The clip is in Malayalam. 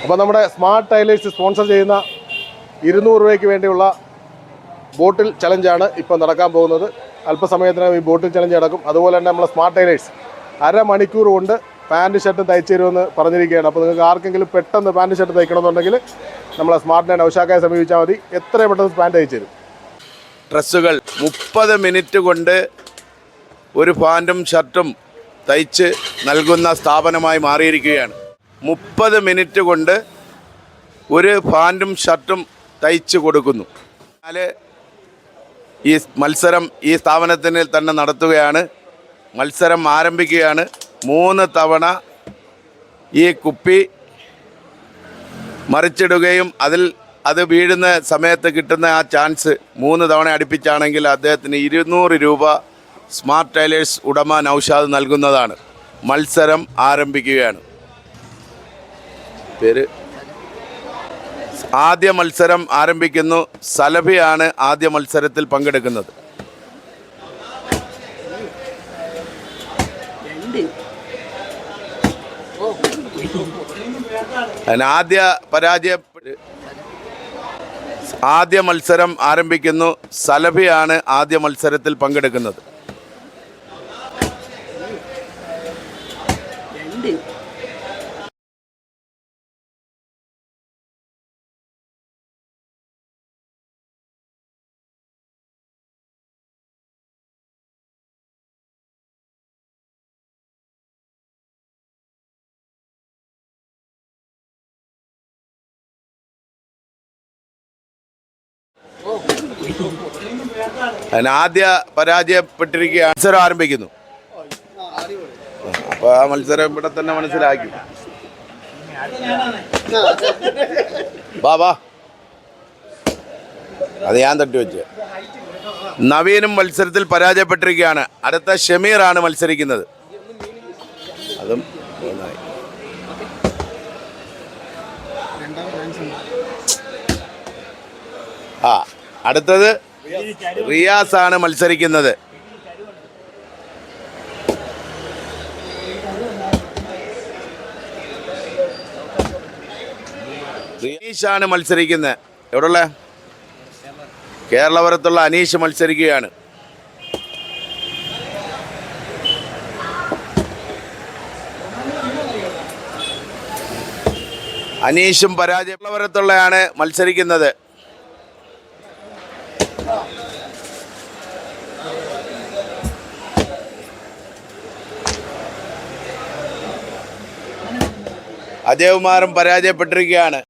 അപ്പോൾ നമ്മുടെ സ്മാർട്ട് ടൈലേഴ്സ് സ്പോൺസർ ചെയ്യുന്ന 200 രൂപയ്ക്ക് വേണ്ടിയുള്ള ബോട്ടിൽ ചലഞ്ചാണ് ഇപ്പോൾ നടക്കാൻ പോകുന്നത്. അല്പസമയത്തിനകം ഈ ബോട്ടിൽ ചലഞ്ച് നടക്കും. അതുപോലെ തന്നെ നമ്മളെ സ്മാർട്ട് ടൈലേഴ്സ് അരമണിക്കൂർ കൊണ്ട് പാൻറ്റ് ഷർട്ട് തയ്ച്ചു തരുമെന്ന് പറഞ്ഞിരിക്കുകയാണ്. അപ്പോൾ നിങ്ങൾക്ക് ആർക്കെങ്കിലും പെട്ടെന്ന് പാൻറ്റ് ഷർട്ട് തയ്ക്കണമെന്നുണ്ടെങ്കിൽ നമ്മളെ സ്മാർട്ട് ലൈൻ ഔഷാക്കായെ സമീപിച്ചാൽ മതി. എത്രയും പെട്ടെന്ന് പാൻറ്റ് തയ്ച്ചു തരും. ഡ്രസ്സുകൾ 30 മിനിറ്റ് കൊണ്ട് ഒരു പാൻറ്റും ഷർട്ടും തയ്ച്ച് നൽകുന്ന സ്ഥാപനമായി മാറിയിരിക്കുകയാണ്. 30 മിനിറ്റ് കൊണ്ട് ഒരു പാൻറ്റും ഷർട്ടും തയ്ച്ച് കൊടുക്കുന്നു. എന്നാൽ ഈ മത്സരം ഈ സ്ഥാപനത്തിന് തന്നെ നടത്തുകയാണ്. മത്സരം ആരംഭിക്കുകയാണ്. 3 തവണ ഈ കുപ്പി മറിച്ചിടുകയും അത് വീഴുന്ന സമയത്ത് കിട്ടുന്ന ആ ചാൻസ് 3 തവണ അടുപ്പിച്ചാണെങ്കിൽ അദ്ദേഹത്തിന് 200 രൂപ സ്മാർട്ട് ടൈലേഴ്സ് ഉടമ നൗഷാദ് നൽകുന്നതാണ്. മത്സരം ആരംഭിക്കുകയാണ്. പേര് ആദ്യ മത്സരം ആരംഭിക്കുന്നു. സലഭിയാണ് ആദ്യ മത്സരത്തിൽ പങ്കെടുക്കുന്നത്. ആദ്യ മത്സരം ആരംഭിക്കുന്നു. സലഭിയാണ് ആദ്യ മത്സരത്തിൽ പങ്കെടുക്കുന്നത്. ആദ്യ പരാജയപ്പെട്ടിരിക്കുകയാണ്. മത്സരം ആരംഭിക്കുന്നു. അപ്പോൾ ആ മത്സരം ഇവിടെ തന്നെ മനസ്സിലാക്കി. ബാബാ അത് ഞാൻ തട്ടി വെച്ച്. നവീനും മത്സരത്തിൽ പരാജയപ്പെട്ടിരിക്കുകയാണ്. അടുത്ത ഷമീറാണ് മത്സരിക്കുന്നത്. അതും അടുത്തത് റിയാസ് ആണ് മത്സരിക്കുന്നത്. അനീഷാണ് മത്സരിക്കുന്നത്. എവിടെയുള്ള കേരളപുരത്തുള്ള അനീഷ് മത്സരിക്കുകയാണ്. അനീഷും കേരളപുരത്തുള്ളയാണ് മത്സരിക്കുന്നത്. അജയകുമാറും പരാജയപ്പെട്ടിരിക്കുകയാണ്.